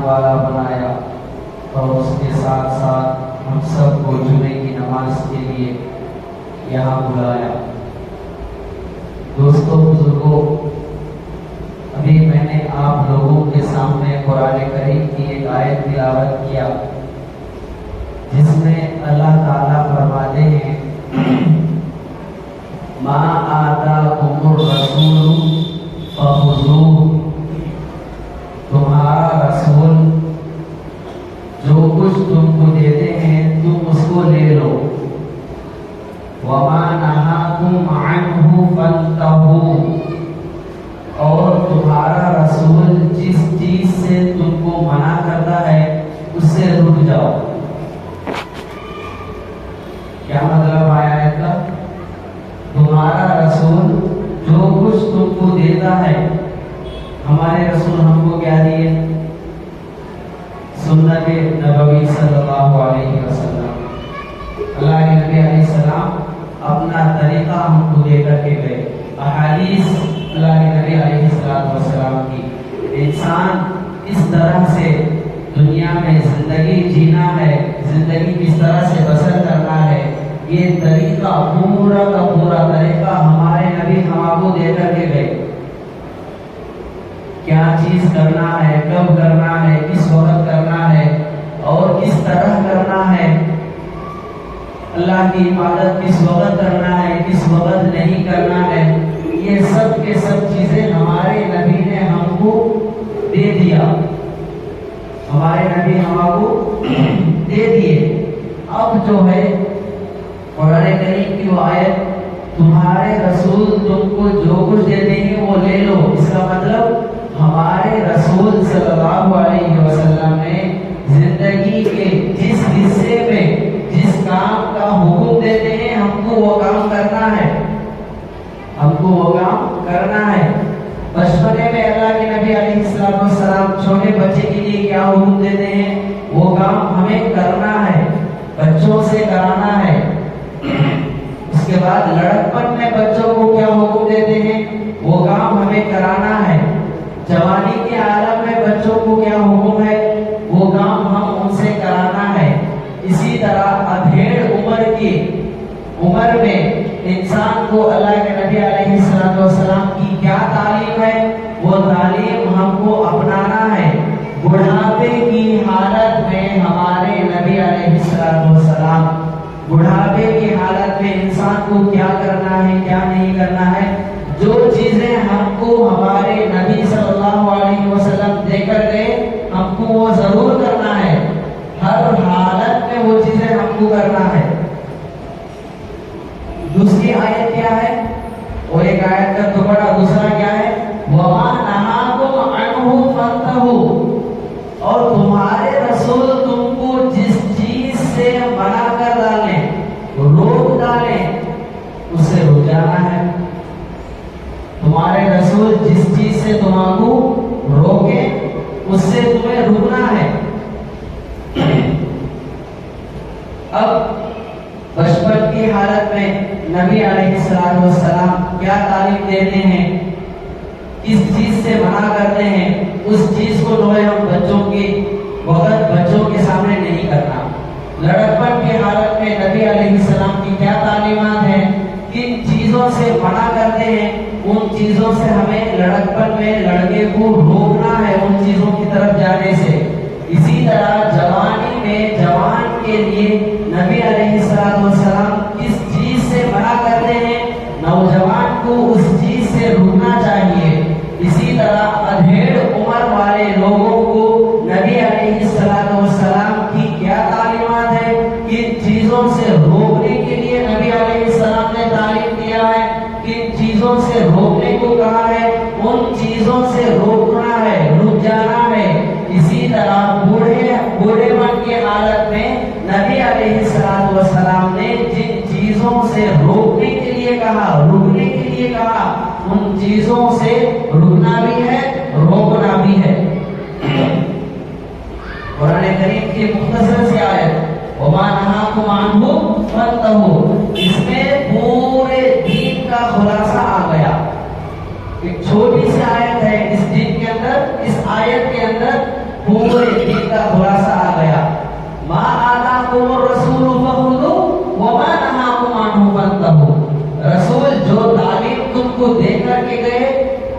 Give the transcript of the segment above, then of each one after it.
ایمان والا بنایا اور اس کے ساتھ ساتھ ہم سب کو جمعے کی نماز کے لیے یہاں بلایا۔ دوستو بزرگوں، ابھی میں نے آپ لوگوں کے سامنے قرآن کریم کی ایک آیت تلاوت کیا جس میں اللہ تعالیٰ فرماتے ہیں ما آتاکم الرسول فخذوہ، تمہارا رسول جو کچھ تم کو دیتے ہیں تم اس کو لے لو، وما نہاکم عنہ فانتہوا، اور تمہارا رسول جس چیز سے تم کو منع کرتا ہے اس سے رک جاؤ۔ کیا مطلب آیا ہے کا؟ تمہارا رسول جو کچھ تم کو دیتا ہے، ہمارے رسول ہم کو کیا دیے؟ سنت نبوی صلی اللہ علیہ وسلم۔ اللہ کے نبی علیہ السلام اپنا طریقہ ہم کو دے کر کے گئے، احادیث اللہ کے نبی علیہ السلام کی۔ انسان اس طرح سے دنیا میں زندگی جینا ہے، زندگی کس طرح سے بسر کرنا ہے، یہ طریقہ پورا کا پورا طریقہ ہمارے نبی ہم کو دے کر کے گئے۔ کیا چیز کرنا ہے، کب کرنا ہے، کس وقت کرنا ہے اور کس طرح کرنا ہے، اللہ کی عبادت کس وقت کرنا ہے، کس وقت نہیں کرنا ہے، یہ سب کے سب چیزیں ہمارے نبی نے ہم کو دے دیا، ہمارے نبی ہم کو دے دیے۔ اب جو ہے قرآن کریم کی وہ آیت تمہارے رسول تم کو جو کچھ دیتے ہیں وہ لے لو، اس کا مطلب ہمارے رسول صلی اللہ علیہ وسلم نے زندگی کے جس حصے میں جس کام کا حکم دیتے ہیں ہم کو وہ کام کرنا ہے، ہم کو وہ کام کرنا ہے۔ بچپنے میں اللہ کے نبی علیہ السلام چھوٹے بچے کے لیے کیا حکم دیتے ہیں، وہ کام ہمیں کرنا ہے، بچوں سے کرانا ہے۔ اس کے بعد لڑکپن میں بچوں کو کیا حکم دیتے ہیں، وہ کام ہمیں کرانا ہے۔ جوانی کے عالم میں بچوں کو کیا حکم ہے، وہ کام ہم ان سے کرانا ہے۔ اسی طرح ادھیڑ عمر کی عمر میں انسان کو اللہ کے نبی علیہ السلام کی کیا تعلیم ہے، وہ تعلیم ہم کو اپنانا ہے۔ بڑھاپے کی حالت میں ہمارے نبی علیہ السلام بڑھاپے کی حالت میں انسان کو کیا کرنا ہے، کیا نہیں کرنا ہے، جو چیزیں ہم کو ہمارے نبی صلی اللہ علیہ وسلم دے کر گئے ہم کو وہ ضرور کرنا ہے، ہر حالت میں وہ چیزیں ہم کو کرنا ہے۔ دوسری آیت کیا ہے، اور ایک آیت کا دوبارہ دوسرا کیا ہے، وَمَا نَهَاكُمْ عَنْهُ فَانْتَهُوا، اور تمہارے رسول تم کو جس چیز سے منع کر ڈالیں، روک ڈالیں، اس سے رک جانا ہے۔ تمہارے رسول جس چیز سے تمہیں کو روکے اس سے تمہیں رکنا ہے۔ اب بچپن کی حالت میں نبی علیہ السلام کیا تعلیم دیتے ہیں، کس چیز سے منع کرتے ہیں، اس چیز کو جو ہے ہم بچوں کے وقت بچوں کے سامنے نہیں کرنا۔ لڑکپن کی حالت میں نبی علیہ السلام کی کیا تعلیمات ہیں، کن چیزوں سے منع کرتے ہیں، ان چیزوں سے ہمیں لڑکپن میں لڑکے کو روکنا ہے، ان چیزوں کی طرف جانے سے۔ اسی طرح جوانی میں جوان کے لیے نبی علیہ السلام کس چیز سے منع کرتے ہیں، نوجوان کو اس چیز سے رکنا چاہیے۔ اسی طرح ادھیڑ عمر والے لوگوں کو نبی علیہ السلام کی کیا تعلیمات ہے، کن چیزوں سے روکنے کے لیے نبی علیہ السلام نے تعلیم دیا ہے، کن چیزوں سے روکنے کو کہا ہے، ان چیزوں سے روکنا ہے، رک جانا ہے۔ اسی طرح بوڑھے من کی حالت میں نبی علیہ السلام نے جن چیزوں سے روکنے کے لیے کہا، رکنے کے لیے کہا، ان چیزوں سے رکنا بھی ہے، روکنا بھی ہے۔ قرآن کریم کی مختصر سی آیت وَمَا نَهَاكُمْ عَنْهُ فَانْتَهُوا، اس میں پورے دین کا خلاصہ آ گیا۔ ایک چھوٹی سی آیت ہے، اس دین کے اندر، اس آیت کے اندر پورے پورے دین کا خلاصہ آ گیا. ما آتاکم الرسول فخذوہ وما نہاکم عنہ فانتہوا. رسول جو تعلیم تم کو دے کر کے گئے،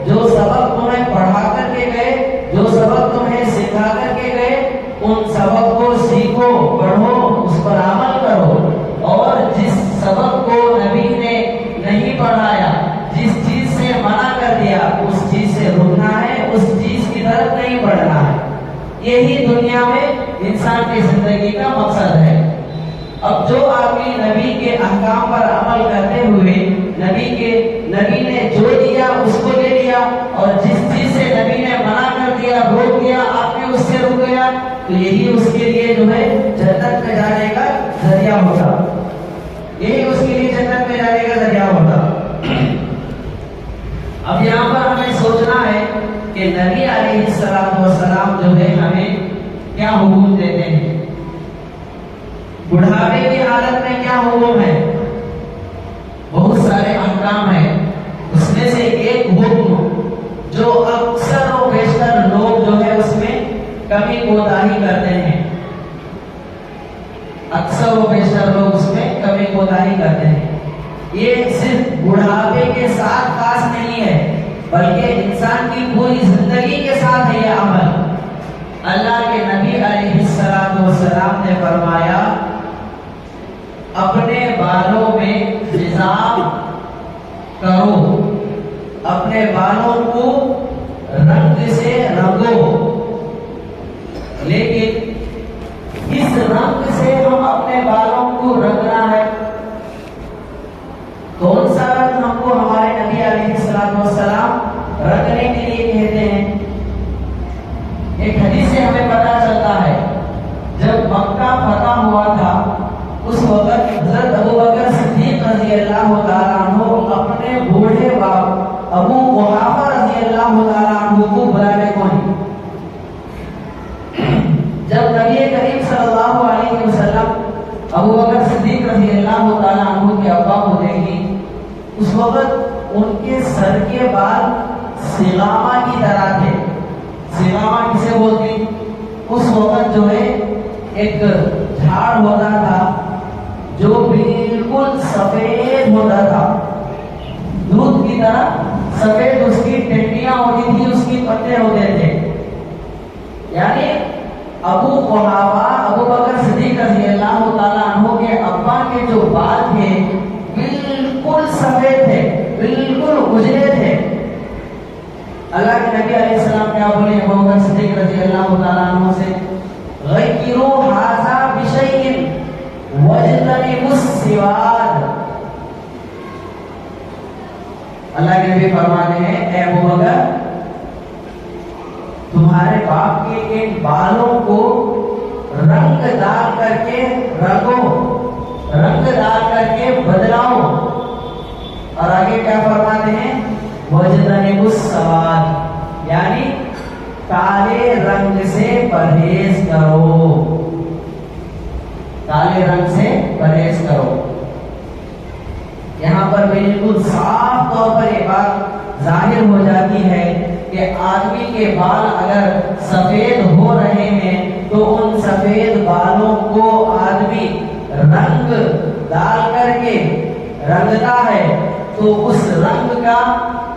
جو سبق تمہیں پڑھا کر کے گئے، جو سبق تمہیں سکھا کر کے گئے، ان سبق کو سیکھو، پڑھو، اس پر عمل کرو. اور جس سبق کو نبی نے نہیں پڑھایا، جس چیز سے منع کر دیا، اس چیز سے رکنا ہے، اس چیز کی طرف نہیں بڑھنا ہے. یہی دنیا میں انسان کی زندگی کا مقصد ہے. اب جو آدمی نبی کے احکام پر عمل کرتے ہوئے نبی نے جو دیا اس کو لے لیا، اور جس چیز سے نبی نے منع کر دیا، روک دیا، آپ نے اس سے رک گیا، تو یہی اس کے لیے جو ہے جنت میں جانے کا ذریعہ ہوگا. یہی اس کے لیے جنت میں جانے کا ذریعہ ہوگا. اب یہاں پر ہمیں سوچنا ہے کہ نبی علیہ السلام جو ہے ہمیں کیا حکم دیتے ہیں. بڑھاپے کی حالت میں کیا حکم ہے؟ بہت سارے احکام ہیں. اس میں سے ایک حکم جو اکثر و بیشتر لوگ جو ہے اس میں کمی کوتاہی کرتے ہیں، اکثر و بیشتر لوگ اس میں کمی کوتاہی کرتے ہیں. یہ صرف بڑھاپے کے ساتھ خاص نہیں ہے، بلکہ انسان کی پوری زندگی کے ساتھ ہے یہ عمل. اللہ کے نبی علیہ السلام نے فرمایا اپنے بالوں میں خضاب کرو، اپنے بالوں کو رنگ سے رنگو. لیکن کس رنگ سے ہم اپنے بالوں کو رنگنا ہے؟ کون سا رنگ ہم کو ہمارے نبی علیہ السلام رنگنے کے لیے کہتے ہیں؟ ایک حدیث سے ہمیں پتہ چلتا ہے جب مکہ فتح ہوا تھا اس وقت حضرت ابو بکر صدیق رضی اللہ تعالیٰ عنہ اپنے بوڑھے باپ ابو قحافہ رضی اللہ تعالیٰ عنہ کو بلانے کو نہیں. جب نبی کریم صلی اللہ علیہ وسلم ابو بکر صدیق رضی اللہ تعالیٰ عنہ کے ابا کو دیکھی، اس وقت ان کے سر کے بال سیغامہ کی طرح تھے. سیغامہ کسے بولتی؟ اس وقت جو ہے ایک جھاڑ ہوتا تھا جو بالکل سفید ہوتا تھا، دودھ کی طرح سفید اس کی ٹنڈیاں ہوتی تھی، اس کی پتے ہوتے تھے. یعنی ابو قحافہ ابو بکر صدیق رضی اللہ تعالیٰ عنہ کے ابا کے جو بال تھے بالکل سفید تھے، بالکل اجلے تھے. اللہ کے نبی علیہ السلام کیا بولے ابو بکر صدیق رضی اللہ تعالیٰ عنہ سے؟ غیروا ھذا بشیء واجتنبوا السواد. اللہ کے نبی فرماتے ہیں اے ابو بکر، تمہارے باپ کے ان بالوں کو رنگ ڈال کر کے رنگو، رنگ ڈال کر کے بدلاؤ. اور آگے کیا فرماتے ہیں؟ وَاجْتَنِبُوا السَّوَادَ، یعنی کالے رنگ سے پرہیز کرو، کالے رنگ سے پرہیز کرو. یہاں پر بالکل صاف طور پر یہ بات ظاہر ہو جاتی ہے کہ آدمی کے بال اگر سفید ہو رہے ہیں تو ان سفید بالوں کو آدمی رنگ ڈال کر کے رنگتا ہے، تو اس رنگ کا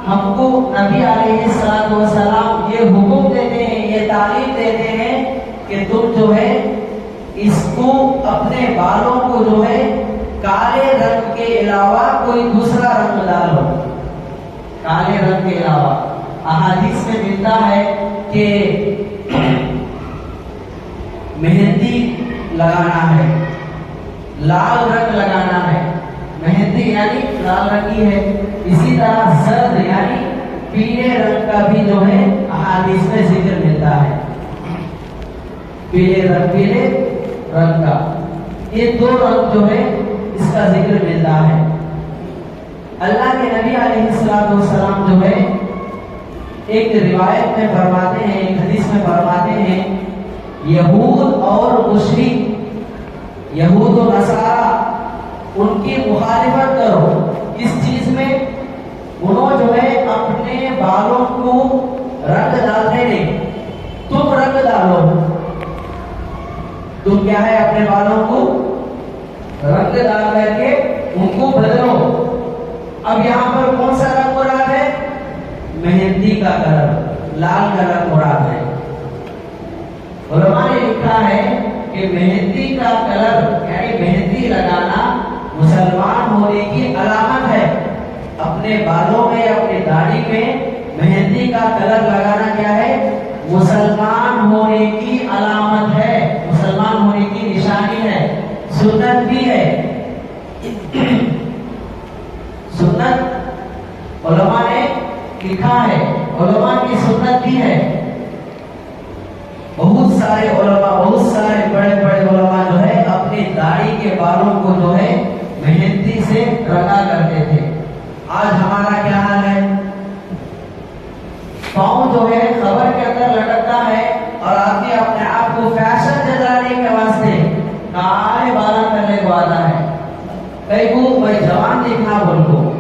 ہم کو نبی علیہ السلام یہ حکم دیتے ہیں، یہ تعلیم دیتے ہیں کہ تم جو ہے اس کو اپنے بالوں کو جو ہے کالے رنگ کے علاوہ کوئی دوسرا رنگ ڈالو، کالے رنگ کے علاوہ. احادیث میں ملتا ہے کہ مہندی لگانا ہے، لال رنگ لگانا ہے. مہندی یعنی لال رنگی ہے. اسی طرح زرد یعنی پیلے رنگ کا بھی جو ہے احادیث میں ذکر ملتا ہے. پیلے رنگ کا یہ دو رنگ جو ہے اس کا ذکر ملتا ہے. اللہ کے نبی علیہ السلام جو ہے ایک روایت میں فرماتے ہیں، ایک حدیث میں فرماتے ہیں یہود اور مشرک، یہود و نصارہ، ان کی مخالفت کرو. اس چیز میں انہوں جو ہے اپنے بالوں کو رنگ ڈالتے نہیں، تم رنگ ڈالو. تم کیا ہے اپنے بالوں کو رنگ ڈال کر کے ان کو بدلو. اب یہاں پر کون سا رنگ مراد ہے؟ مہندی کا کلر، لال کلر مراد ہے. علماء نے لکھا ہے کہ مہندی کا کلر یعنی مہندی لگانا مسلمان ہونے کی علامت ہے. اپنے بالوں میں اپنی داڑھی میں مہندی کا کلر لگانا کیا ہے؟ مسلمان ہونے کی علامت ہے، مسلمان ہونے کی نشانی ہے، سنت بھی ہے. سنت علماء نے لکھا ہے، علماء کی سنت بھی ہے. بہت سارے علماء، بہت سارے بڑے بڑے علماء جو ہے اپنی داڑھی کے بالوں کو جو ہے مہندی سے رنگا کرتے تھے. آج ہمارا کیا حال ہے؟ پاؤں جو ہے خبر کے اندر لٹکتا ہے اور آدمی اپنے آپ کو فیشن جلانے کے واسطے کالے بالا کرنے کو آتا ہے. کئی کو میں جوان دکھنا بول کو،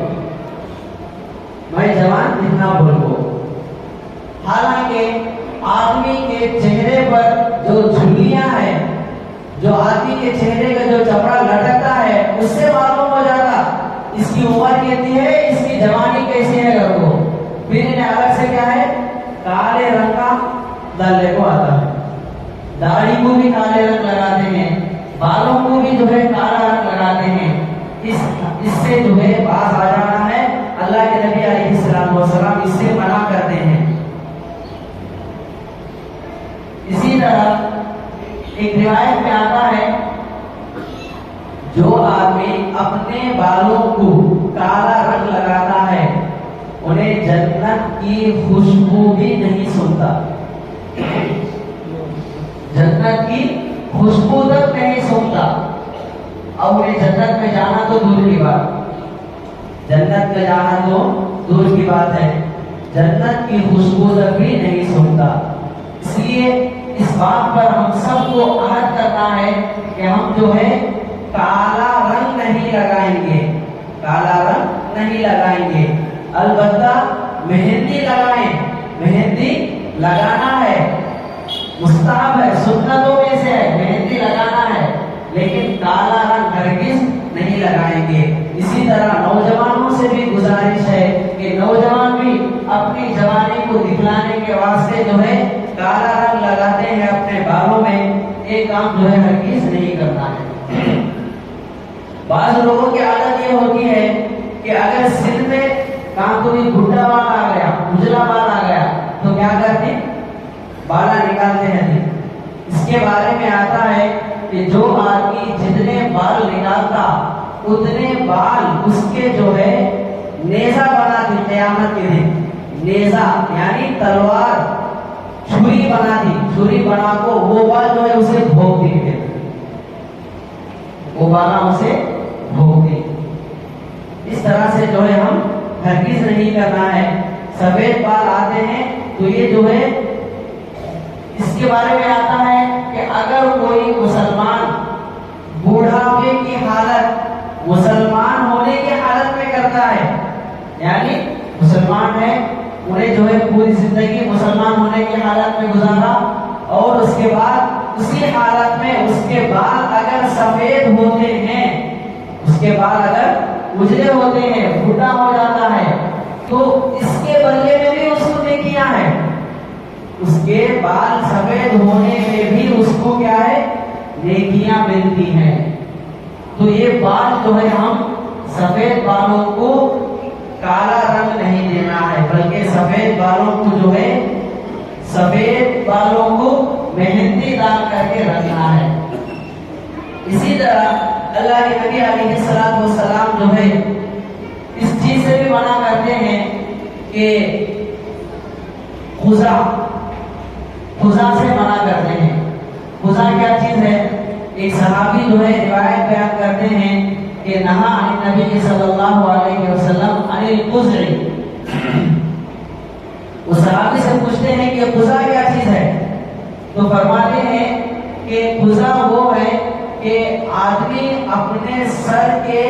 میں جوان دکھنا بول کو. حالانکہ آدمی کے چہرے پر جو جھلیاں ہیں، جو آدمی کے چہرے کا جو چپڑا لٹکتا ہے، اس سے معلوم ہو جاتا اس کی عمر کتنی ہے، اس کی جوانی کیسی ہے. گھر کو پھر انہیں الگ سے کیا ہے کالے رنگ کا ڈالنے کو آتا ہے. داڑھی کو بھی کالے رنگ لگاتے ہیں، بالوں کو بھی جو ہے کالا رنگ لگاتے ہیں. اس سے جو ہے باز آ جانا ہے. اللہ کے نبی علیہ السلام والسلام اس سے منع کرتے ہیں. اسی طرح ایک روایت میں آتا ہے جو آدمی اپنے بالوں کو کالا رنگ لگاتا ہے انہیں جنت کی خوشبو بھی نہیں سنتا. جنت کی خوشبو تک نہیں سنتا. اب انہیں جنت میں جانا تو دور کی بات، جنت میں جانا تو دور کی بات ہے، جنت کی خوشبو تک بھی نہیں سنتا. اس لیے اس بات پر ہم سب کو عہد کرنا ہے کہ ہم جو ہے کالا رنگ نہیں لگائیں گے، کالا رنگ نہیں لگائیں گے. البتہ مہندی لگائیں، مہندی لگانا ہے، مستحب ہے، سنتوں میں سے ہے، مہندی لگانا ہے، لیکن کالا رنگ ہرگز نہیں لگائیں گے. اسی طرح نوجوانوں سے بھی گزارش ہے کہ نوجوان بھی اپنی جوانی کو دکھلانے کے واسطے جو ہے کالا رنگ لگاتے ہیں اپنے بالوں میں. ایک کام جو ہے ہرگز نہیں کرنا ہے. بعض لوگوں کی عادت یہ ہوتی ہے کہ اگر سر میں کہاں کوئی بھٹا بال آ گیا، اجلا بال آ گیا تو کیا کرتے ہیں؟ بالا نکالتے ہیں. اس کے بارے میں آتا ہے کہ جو آدمی جتنے بال نکالتا اتنے بال اس کے جو ہے نیزہ بنا دی قیامت کے دن. نیزہ یعنی تلوار، چھری بنا دی، چھری بنا کو وہ بال جو ہے اسے بھوک دیں گے، وہ بالا اسے بھوک دیں. اس طرح سے جو ہے ہم ہرگز نہیں کرنا ہے. سفید بال آتے ہیں تو یہ جو ہے اس کے بارے میں آتا ہے کہ اگر کوئی مسلمان بوڑھاپے کی حالت مسلمان ہونے کی حالت میں کرتا ہے، یعنی مسلمان ہے انہیں جو ہے پوری زندگی مسلمان ہونے کی حالت میں گزارا اور اس کے بعد اسی حالت میں اس کے بال اگر سفید ہوتے ہیں، اس کے بال اگر اجلے ہوتے ہیں، بوڑھا ہو جاتا ہے، تو اس کے بدلے میں بھی اس کو نیکیاں ہیں. اس کے بال سفید ہونے میں بھی اس کو کیا ہے نیکیاں ملتی ہیں. تو یہ بات جو ہے ہم سفید بالوں کو کالا رنگ نہیں دینا ہے، بلکہ سفید بالوں کو جو ہے سفید بالوں کو مہندی ڈال کر کے رکھنا ہے. اسی طرح اللہ کے نبی علیہ الصلوۃ والسلام جو ہے اس چیز سے بھی منع کرتے ہیں کہ خزا سے منع کرتے ہیں. خزا کیا چیز ہے؟ ایک صحابی جو ہے روایت بیان کرتے ہیں کہ نہا عن نبی صلی اللہ علیہ وسلم عن القزع. وہ صحابی سے پوچھتے ہیں کہ خزا کیا چیز ہے؟ تو فرماتے ہیں کہ خزا وہ ہے کہ آدمی اپنے سر کے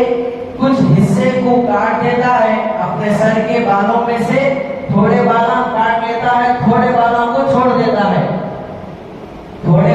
کچھ حصے کو کاٹ دیتا ہے، اپنے سر کے بالوں میں سے تھوڑے بالاں کاٹ لیتا ہے، تھوڑے بالوں کو چھوڑ دیتا ہے، تھوڑے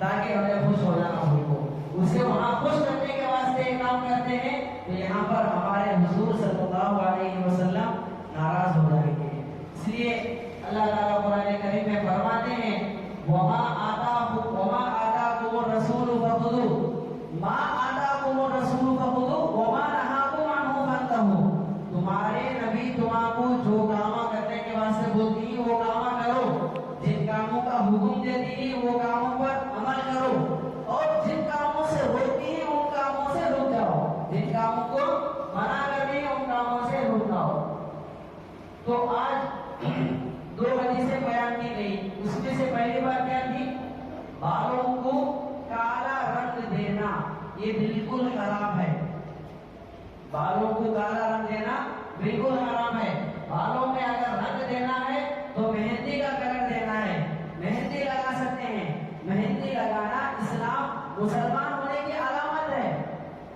تاکہ ہمیں خوش ہو جانا ہو، اسے وہاں خوش کرنے کے واسطے کام کرتے ہیں تو یہاں پر ہمارے حضور صلی اللہ علیہ وسلم ناراض ہو جائیں گے۔ اس لیے اللہ تعالیٰ قرآن کریم میں فرماتے ہیں وَمَا آتَاكُمُ الرَّسُولُ فَخُذُوهُ مَا آتَاكُمُ الرَّسُولُ فَخُذُوهُ وَمَا نَهَاكُمْ عَنْهُ فَانْتَهُوا، تمہارے نبی تم کو جو کام کرنے کے واسطے بولتی ہیں وہ کام کرو، جن کاموں کا حکم دیتی ہے وہ کاموں پر عمل کرو، اور جن کاموں سے روکتی ہے ان کاموں سے رک جاؤ، جن کاموں کو منع کرتی ہے ان کاموں سے رک جاؤ۔ تو آج دو حدیثیں بیان کی گئی، اس میں سے پہلی بات کیا تھی؟ بالوں کو کالا رنگ دینا یہ بالکل حرام ہے، بالوں کو کالا رنگ دینا بالکل حرام ہے۔ بالوں میں اگر رنگ دینا ہے تو مہندی کا کلر دینا ہے، مہندی لگا سکتے ہیں، مہندی لگانا اسلام مسلمان ہونے کی علامت ہے،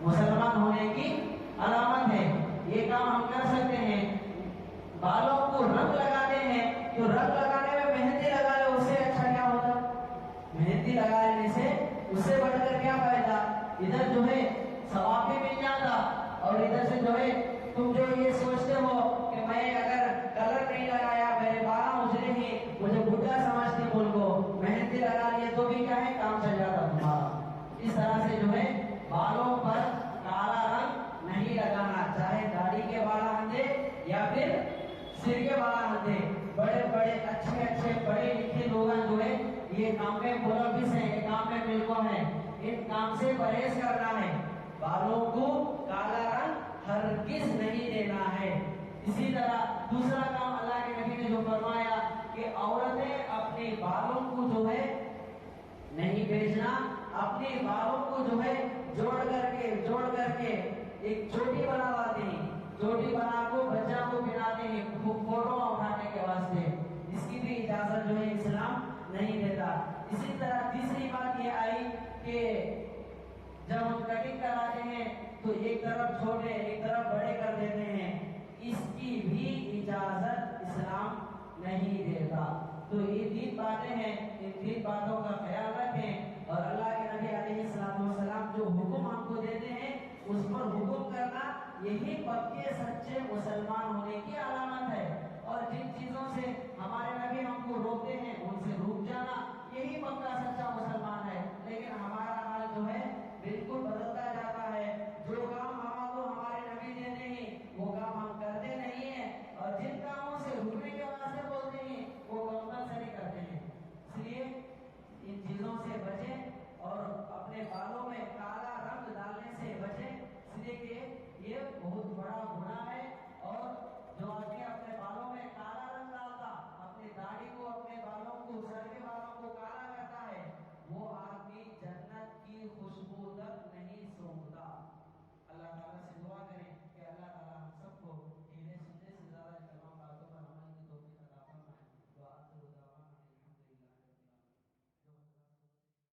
مسلمان ہونے کی علامت ہے، یہ کام ہم کر سکتے ہیں۔ بالوں کو رنگ لگانے ہیں تو رنگ لگانے میں مہندی لگا لے، اس سے اچھا کیا ہوتا؟ مہندی لگانے سے اس سے بڑھ کر کیا فائدہ؟ ادھر جو ہے ثواب بھی مل جاتا، اور ادھر سے جو ہے تم جو یہ سوچتے ہو کہ میں اگر کلر نہیں لگایا میرے بال اجڑے ہیں مجھے بڈھا سمجھتے بول کو، مہندی لگا لیے تو بھی کیا ہے کام چل جاتا تمہارا۔ اس طرح سے جو ہے بالوں پر کالا رنگ نہیں لگانا، چاہے داڑھی کے بال آندے یا پھر سر کے بال آندے، بڑے بڑے اچھے پڑھے لکھے لوگ جو ہے یہ کام میں ملوث ہیں، یہ کام میں ملکو ہیں، ان کام سے پرہیز کرنا ہے، بالوں کو کالا رنگ ہرگز نہیں دینا ہے۔ اسی طرح دوسرا کام اللہ کے نبی نے جو فرمایا کہ عورتیں اپنے بالوں کو جو ہے نہیں بیچنا، اپنے بالوں کو جو ہے جوڑ کر کے ایک چوٹی بناواتے ہیں، چوٹی بنا کو بچہ کو پہناتے ہیں فوٹو اٹھانے کے واسطے، اس کی بھی اجازت جو ہے اسلام نہیں دیتا۔ اسی طرح تیسری بات یہ آئی کہ جب ہم کٹنگ کراتے ہیں تو ایک طرف چھوٹے ایک طرف بڑے کر دیتے ہیں، اس کی بھی اجازت اسلام نہیں دیتا۔ تو یہ تین باتیں ہیں، ان تین باتوں کا خیال رکھیں، اور اللہ کے نبی علیہ السلام جو حکم ہم کو دیتے ہیں اس پر حکم کرنا یہی پکے سچے مسلمان ہونے کی علامت ہے، اور جن چیزوں سے ہمارے نبی ہم کو روکتے ہیں ان سے رک جانا یہی پکا سچا مسلمان ہے۔ لیکن ہمارا حال جو ہے بالکل بدلتا جاتا ہے، جو کام